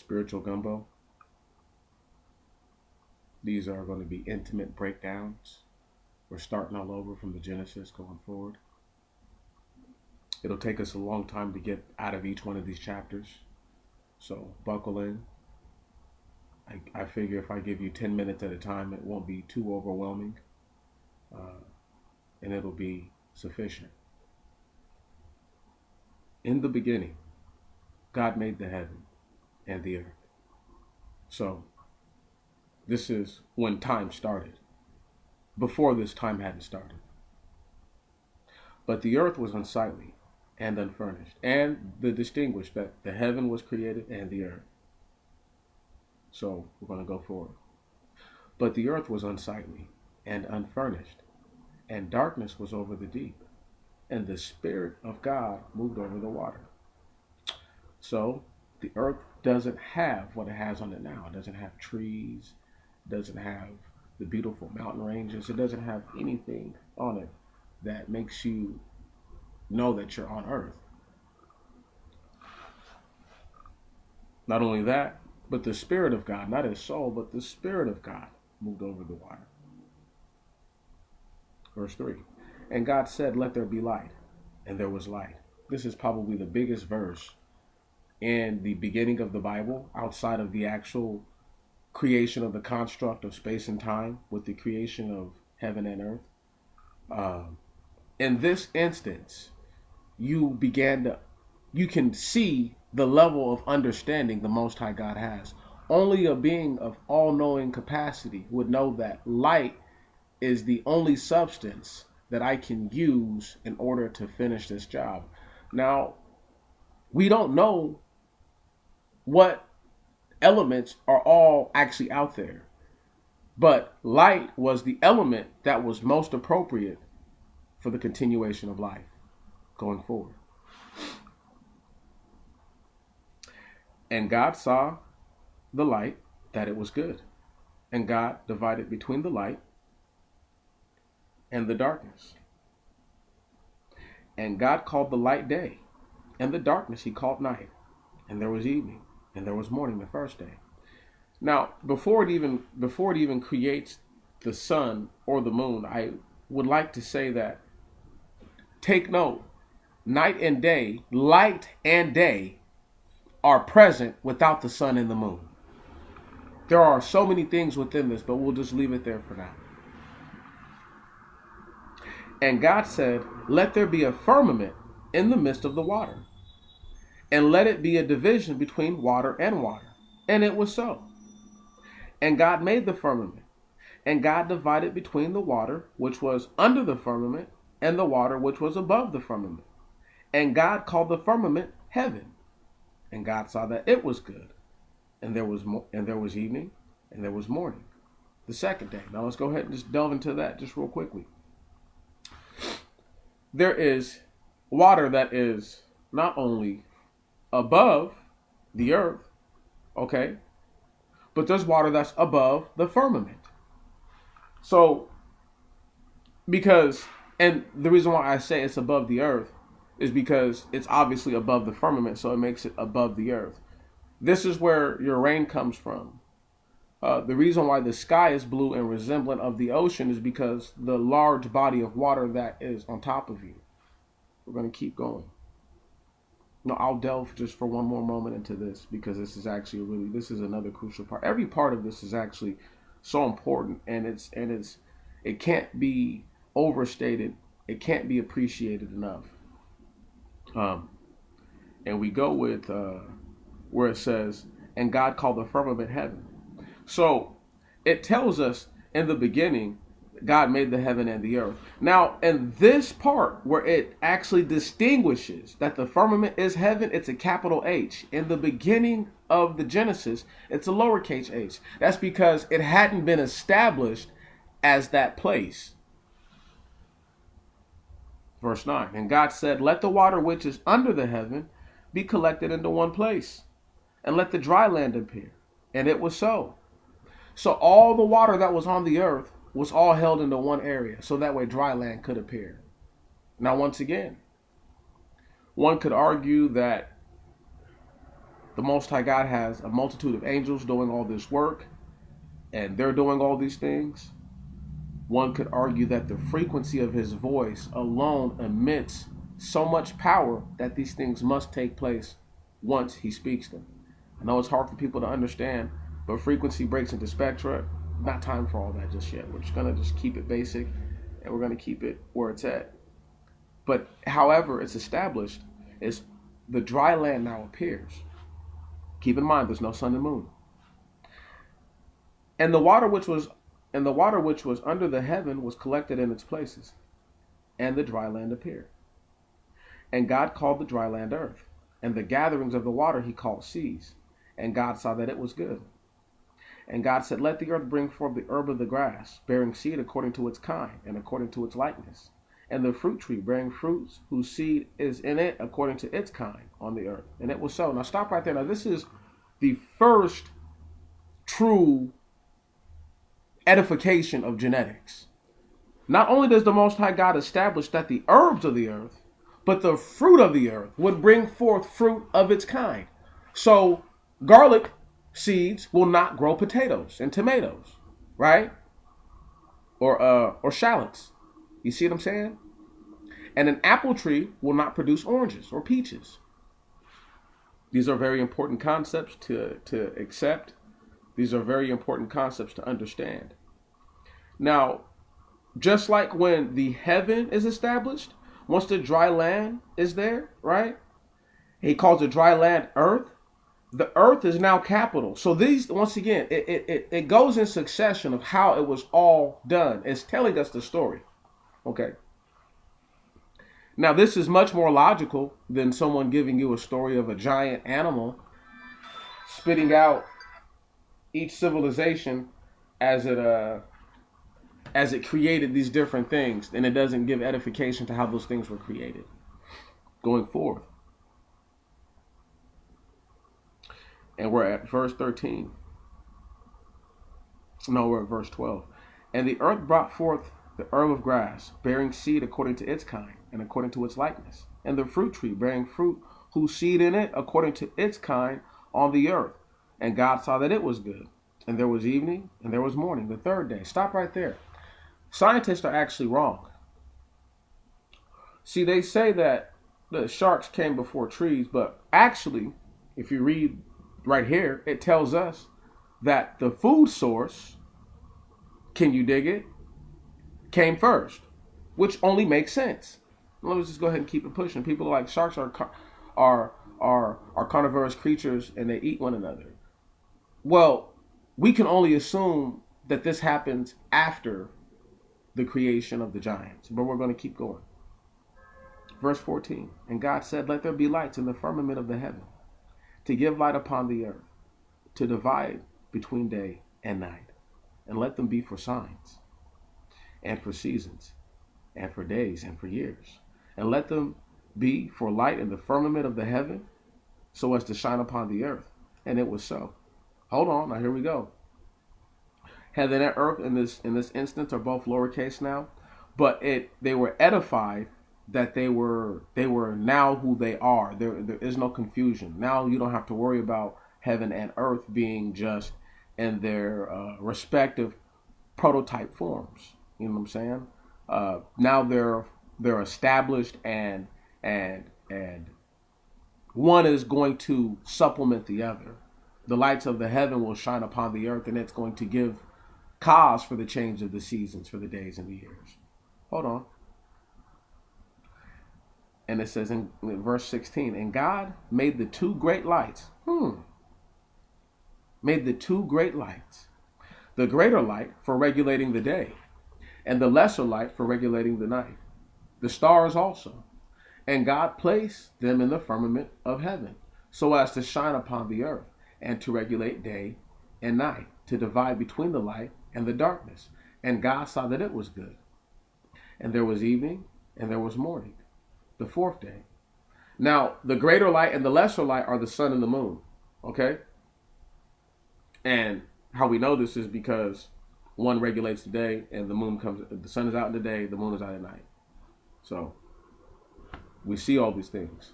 spiritual gumbo. These are going to be intimate breakdowns. We're starting all over from the Genesis going forward. It'll take us a long time to get out of each one of these chapters. So buckle in. I figure if I give you 10 minutes at a time, it won't be too overwhelming. And it'll be sufficient. In the beginning, God made the heaven and the earth. So this is when time started. Before this, time hadn't started. But the earth was unsightly and unfurnished, and the distinguished that the heaven was created and the earth. So we're going to go forward. But the earth was unsightly and unfurnished, and darkness was over the deep, and the Spirit of God moved over the water. So the earth doesn't have what it has on it now. It doesn't have trees, it doesn't have the beautiful mountain ranges, it doesn't have anything on it that makes you know that you're on earth. Not only that, but the Spirit of God, not his soul, but the Spirit of God moved over the water. Verse 3. And God said, let there be light. And there was light. This is probably the biggest verse in the beginning of the Bible, outside of the actual creation of the construct of space and time with the creation of heaven and earth. In this instance, you can see the level of understanding the Most High God has. Only a being of all-knowing capacity would know that light is the only substance that I can use in order to finish this job. Now, we don't know what elements are all actually out there, but light was the element that was most appropriate for the continuation of life going forward. And God saw the light that it was good, and God divided between the light and the darkness. And God called the light day, and the darkness he called night. And there was evening, and there was morning the first day. Now, before it even creates the sun or the moon, I would like to say that, take note, night and day, light and day are present without the sun and the moon. There are so many things within this, but we'll just leave it there for now. And God said, let there be a firmament in the midst of the water, and let it be a division between water and water. And it was so. And God made the firmament, and God divided between the water which was under the firmament and the water which was above the firmament. And God called the firmament heaven. And God saw that it was good. And there was evening, and there was morning, the second day. Now let's go ahead and just delve into that just real quickly. There is water that is not only above the earth, okay, but there's water that's above the firmament. So, and the reason why I say it's above the earth is because it's obviously above the firmament, so it makes it above the earth. This is where your rain comes from. The reason why the sky is blue and resemblant of the ocean is because the large body of water that is on top of you. We're going to keep going. No, I'll delve just for one more moment into this, because this is actually this is another crucial part. Every part of this is actually so important, and it can't be overstated. It can't be appreciated enough. And we go with where it says, and God called the firmament heaven. So it tells us in the beginning, God made the heaven and the earth. Now, in this part where it actually distinguishes that the firmament is heaven, it's a capital H. In the beginning of the Genesis, it's a lowercase h. That's because it hadn't been established as that place. Verse 9, and God said, let the water which is under the heaven be collected into one place, and let the dry land appear. And it was so. So all the water that was on the earth was all held into one area, so that way dry land could appear. Now, once again, one could argue that the Most High God has a multitude of angels doing all this work, and they're doing all these things, one could argue that the frequency of his voice alone emits so much power that these things must take place once he speaks them. I know it's hard for people to understand, but frequency breaks into spectra. Not time for all that just yet. We're just going to just keep it basic, and we're going to keep it where it's at. But however it's established is the dry land now appears. Keep in mind, there's no sun and moon. And the water which was under the heaven was collected in its places, and the dry land appeared. And God called the dry land earth, and the gatherings of the water he called seas. And God saw that it was good. And God said, let the earth bring forth the herb of the grass, bearing seed according to its kind, and according to its likeness, and the fruit tree bearing fruits whose seed is in it according to its kind on the earth. And it was so. Now stop right there. Now this is the first true edification of genetics. Not only does the Most High God establish that the herbs of the earth, but the fruit of the earth would bring forth fruit of its kind. So garlic seeds will not grow potatoes and tomatoes, right? Or shallots. You see what I'm saying? And an apple tree will not produce oranges or peaches. These are very important concepts to accept. These are very important concepts to understand. Now, just like when the heaven is established, once the dry land is there, right? He calls the dry land earth. The earth is now capital. So these, once again, it goes in succession of how it was all done. It's telling us the story. Okay. Now, this is much more logical than someone giving you a story of a giant animal spitting out each civilization as it created these different things, and it doesn't give edification to how those things were created going forth. And we're at verse 13. No, we're at verse 12. And the earth brought forth the herb of grass, bearing seed according to its kind, and according to its likeness, and the fruit tree bearing fruit, whose seed in it according to its kind on the earth. And God saw that it was good. And there was evening, and there was morning, the third day. Stop right there. Scientists are actually wrong. See, they say that the sharks came before trees, but actually, if you read right here, it tells us that the food source, can you dig it, came first, which only makes sense. Let's just go ahead and keep it pushing. People are like, sharks are carnivorous creatures and they eat one another. Well, we can only assume that this happens after the creation of the giants, but we're going to keep going. Verse 14, and God said, let there be lights in the firmament of the heaven, to give light upon the earth, to divide between day and night, and let them be for signs, and for seasons, and for days, and for years, and let them be for light in the firmament of the heaven, so as to shine upon the earth. And it was so. Hold on, now here we go. Heaven and earth in this instance are both lowercase now, but they were edified that they were now who they are. There is no confusion. Now you don't have to worry about heaven and earth being just in their respective prototype forms. You know what I'm saying? Now they're established, and one is going to supplement the other. The lights of the heaven will shine upon the earth, and it's going to give cause for the change of the seasons, for the days and the years. Hold on. And it says in verse 16, and God made the two great lights. Made the two great lights. The greater light for regulating the day, and the lesser light for regulating the night. The stars also. And God placed them in the firmament of heaven, so as to shine upon the earth, and to regulate day and night, to divide between the light and the darkness. And God saw that it was good. And there was evening, and there was morning, the fourth day. Now, the greater light and the lesser light are the sun and the moon. Okay? And how we know this is because one regulates the day, and the sun is out in the day, the moon is out at night. So we see all these things.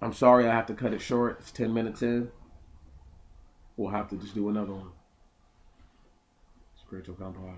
I'm sorry I have to cut it short. It's 10 minutes in. We'll have to just do another one. Spiritual Gumbo.